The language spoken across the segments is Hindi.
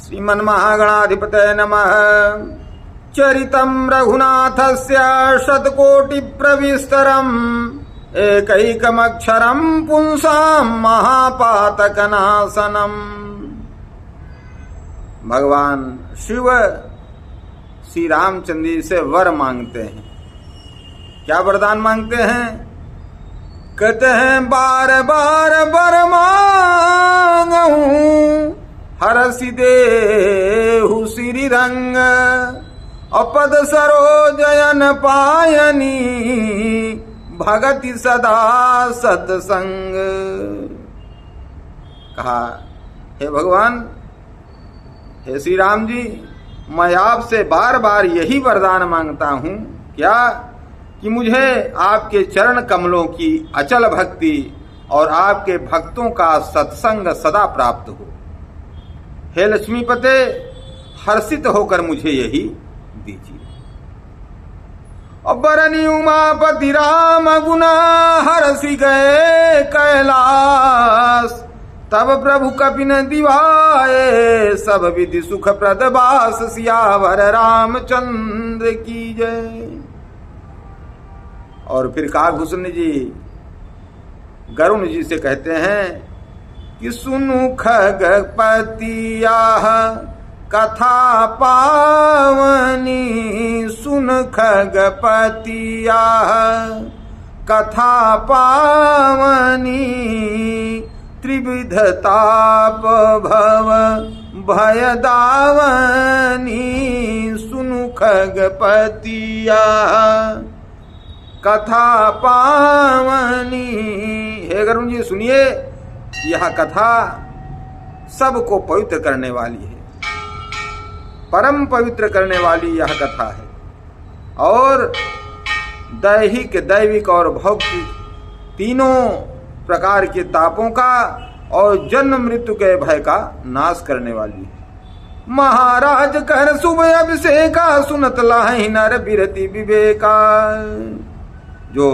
श्रीमन्महागणाधिपतये नमः। चरितं रघुनाथस्य शतकोटिप्रविस्तरम् एकैकमक्षरं पुंसां महापातकनाशनम्। भगवान शिव श्री रामचंद्र जी से वर मांगते हैं। क्या वरदान मांगते हैं? कहते हैं बार बार वर मांगूं हरसि देहु श्री रंग अपद सरोजयन पायनी भगति सदा सत्संग। कहा हे भगवान, हे श्री राम जी, मैं आपसे बार बार यही वरदान मांगता हूं। क्या? कि मुझे आपके चरण कमलों की अचल भक्ति और आपके भक्तों का सत्संग सदा प्राप्त हो। हे लक्ष्मीपते, हर्षित होकर मुझे यही दीजिए। अबरनी उमापति राम गुना हरसि गए कैलाश तब प्रभु कपिन दिवाए सब विधि सुख प्रद बास सियावर रामचंद्र की जय। और फिर काकभूषण जी गरुण जी से कहते हैं कि सुनु खगपतिया कथा पावनी सुन खगपतिया कथा पावनी त्रिविध ताप भव भय दावनी सुनु खगपतिया कथा पावनी। हे गरुण जी सुनिए, यह कथा सबको पवित्र करने वाली है, परम पवित्र करने वाली यह कथा है और दैहिक दैविक और भौतिक तीनों प्रकार के तापों का और जन्म मृत्यु के भय का नाश करने वाली है। महाराज कर शुभ अभिषेका सुनत लाहि नर बिरति विवेका। जो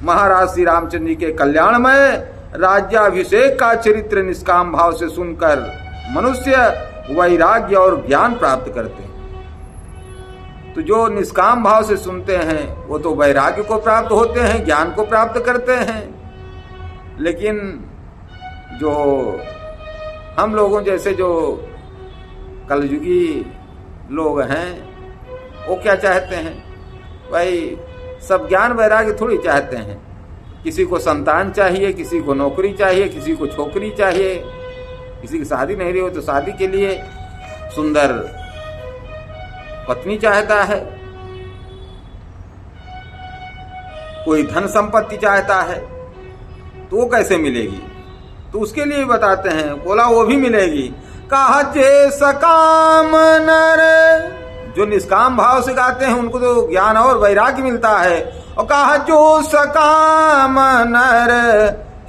महाराज श्री रामचंद्र जी के कल्याणमय राज्याभिषेक का चरित्र निष्काम भाव से सुनकर मनुष्य वैराग्य और ज्ञान प्राप्त करते हैं। तो जो निष्काम भाव से सुनते हैं वो तो वैराग्य को प्राप्त होते हैं, ज्ञान को प्राप्त करते हैं। लेकिन जो हम लोगों जैसे जो कलयुगी लोग हैं वो क्या चाहते हैं? भाई सब ज्ञान वैराग्य थोड़ी चाहते हैं। किसी को संतान चाहिए, किसी को नौकरी चाहिए, किसी को छोकरी चाहिए, किसी की शादी नहीं रही हो तो शादी के लिए सुंदर पत्नी चाहता है, कोई धन संपत्ति चाहता है। तो वो कैसे मिलेगी? तो उसके लिए बताते हैं, बोला वो भी मिलेगी। कहा जे सकाम नर, जो निष्काम भाव से गाते हैं उनको तो ज्ञान और वैराग्य मिलता है। और कहा जो सकाम नर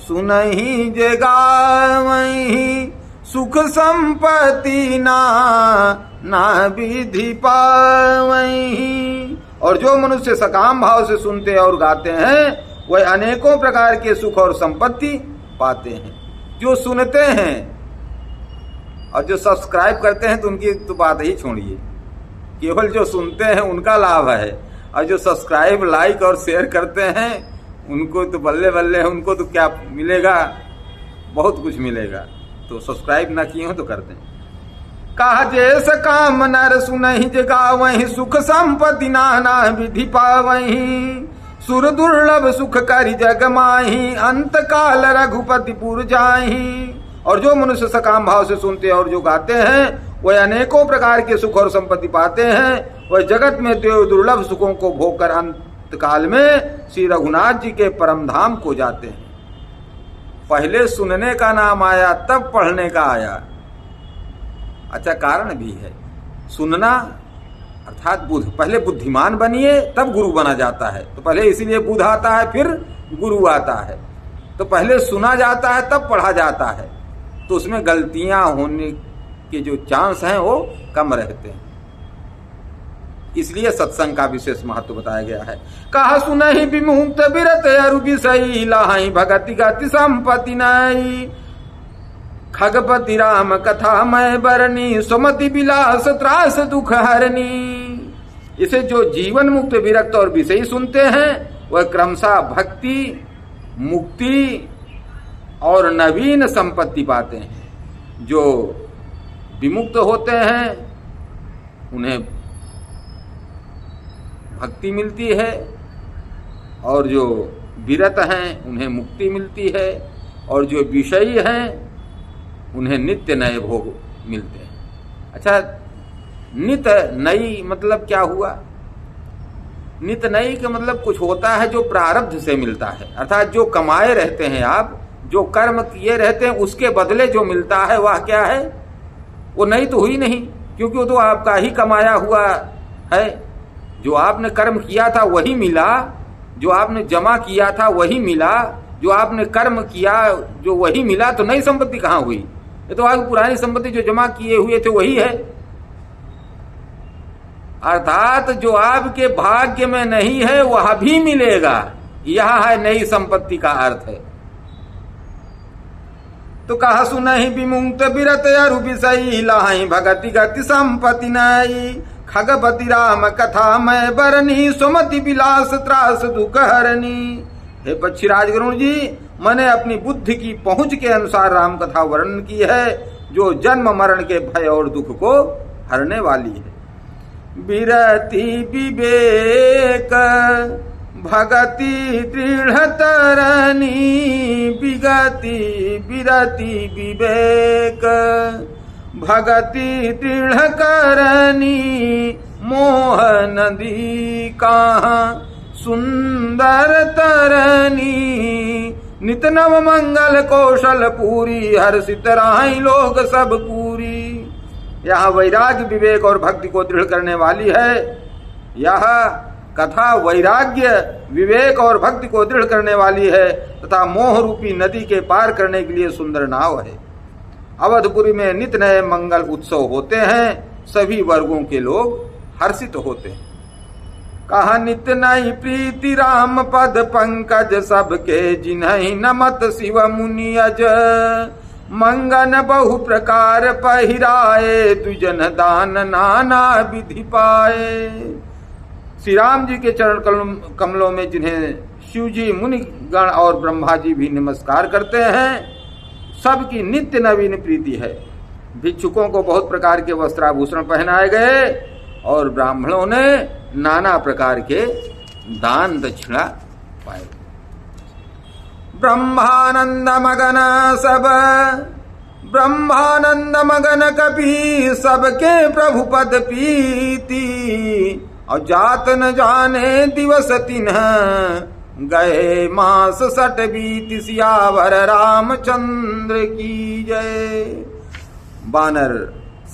सुनहि जे गावहि सुख संपत्ति ना विधि पावहि। और जो मनुष्य सकाम भाव से सुनते और गाते हैं वह अनेकों प्रकार के सुख और संपत्ति पाते हैं। जो सुनते हैं और जो सब्सक्राइब करते हैं तो उनकी तो बात ही छोड़िए, केवल जो सुनते हैं उनका लाभ है। और जो सब्सक्राइब लाइक और शेयर करते हैं उनको तो बल्ले बल्ले, उनको तो क्या मिलेगा? बहुत कुछ मिलेगा। तो सब्सक्राइब ना किए हो तो कर दें। कहा जैस काम नर सुनहि जे गावहि सुख संपत्ति नाना विधि पावहि सुर दुर्लभ सुख करि जग माहि अंत काल रघुपति पुर जाहि। और जो मनुष्य सकाम भाव से सुनते और जो गाते हैं वह अनेकों प्रकार के सुख और संपत्ति पाते हैं। वह जगत में देव दुर्लभ सुखों को भोग कर अंत काल में श्री रघुनाथ जी के परम धाम को जाते हैं। पहले सुनने का नाम आया तब पढ़ने का आया। अच्छा, कारण भी है। सुनना अर्थात बुद्ध, पहले बुद्धिमान बनिए तब गुरु बना जाता है। तो पहले इसीलिए बुद्ध आता है फिर गुरु आता है। तो पहले सुना जाता है तब पढ़ा जाता है। तो उसमें गलतियां होने के जो चांस हैं वो कम रहते हैं। इसलिए सत्संग का विशेष महत्व बताया गया है। कहा सुनहि विमुक्त बिरत अरु विषयी लाहि भगति गति संपत्ति नाई। खगपति राम कथा मैं बरनी, सुमति विलास त्रास दुख हरनी। इसे जो जीवन मुक्त विरक्त और विषयी सुनते हैं वह क्रमशः भक्ति, मुक्ति और नवीन संपत्ति पाते हैं। जो विमुक्त होते हैं उन्हें भक्ति मिलती है, और जो विरत हैं उन्हें मुक्ति मिलती है, और जो विषयी हैं उन्हें नित्य नए भोग मिलते हैं। अच्छा, नित्य नई मतलब क्या हुआ? नित्य नई का मतलब कुछ होता है जो प्रारब्ध से मिलता है, अर्थात जो कमाए रहते हैं आप, जो कर्म किए रहते हैं उसके बदले जो मिलता है वह क्या है? वो नई तो हुई नहीं, क्योंकि वो तो आपका ही कमाया हुआ है। जो आपने कर्म किया था वही मिला, जो आपने जमा किया था वही मिला, जो आपने कर्म किया जो वही मिला, तो नई संपत्ति कहाँ हुई? ये तो आपकी पुरानी संपत्ति जो जमा किए हुए थे वही है। अर्थात जो आपके भाग्य में नहीं है वह भी मिलेगा, यह है नई संपत्ति का अर्थ है। तो कहा सुनहि विमुक्त विरत अरु विषयी, लाहि भगति गति संपत्ति नई। खगपति राम कथा मैं बरनी, सुमति विलास त्रास दुख हरनी। हे पक्षीराज गरुण जी, मैंने अपनी बुद्धि की पहुंच के अनुसार राम कथा वर्णन की है, जो जन्म मरण के भय और दुख को हरने वाली है। विरति विवेक भगति दृढ़ तरनी, विगति विरति विवेक भगति दृढ़ करनी। मोह नदी कहाँ सुंदर तरनी, नित नव मंगल कौशल पूरी, हर्षित राहि लोग सब पूरी। यह वैराग्य विवेक और भक्ति को दृढ़ करने वाली है। यह कथा वैराग्य विवेक और भक्ति को दृढ़ करने वाली है तथा मोह रूपी नदी के पार करने के लिए सुंदर नाव है। अवधपुरी में नित नए मंगल उत्सव होते हैं, सभी वर्गों के लोग हर्षित होते हैं। कहा नित नई प्रीति राम पद पंकज, सबके जिन्हि नमत शिव मुनि अज। मंगन बहु प्रकार पहिराए, दुजन दान नाना विधि पाए। श्री राम जी के चरण कमलों में जिन्हें शिव जी, मुनि गण और ब्रह्मा जी भी नमस्कार करते हैं, सबकी नित्य नवीन प्रीति है। भिक्षुकों को बहुत प्रकार के वस्त्राभूषण पहनाए गए और ब्राह्मणों ने नाना प्रकार के दान दक्षिणा पाए। ब्रह्मानंद मगन सब ब्रह्मानंद मगन कपि, सबके प्रभु पद पीति। और जात न जाने दिवस तिन्ह, गए मास सट बीति। सियावर रामचंद्र की जय। बानर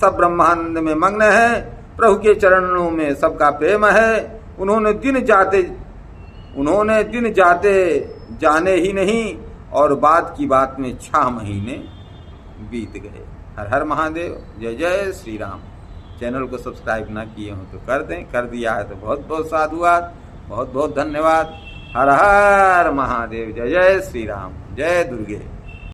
सब ब्रह्मानंद में मग्न है, प्रभु के चरणों में सबका प्रेम है। उन्होंने दिन जाते जाने ही नहीं, और बाद की बात में 6 महीने बीत गए। हर हर महादेव, जय जय श्री राम। चैनल को सब्सक्राइब ना किए हो तो कर दें, कर दिया है तो बहुत बहुत साधुवाद, बहुत बहुत धन्यवाद। हर हर महादेव, जय जय श्री राम, जय दुर्गे।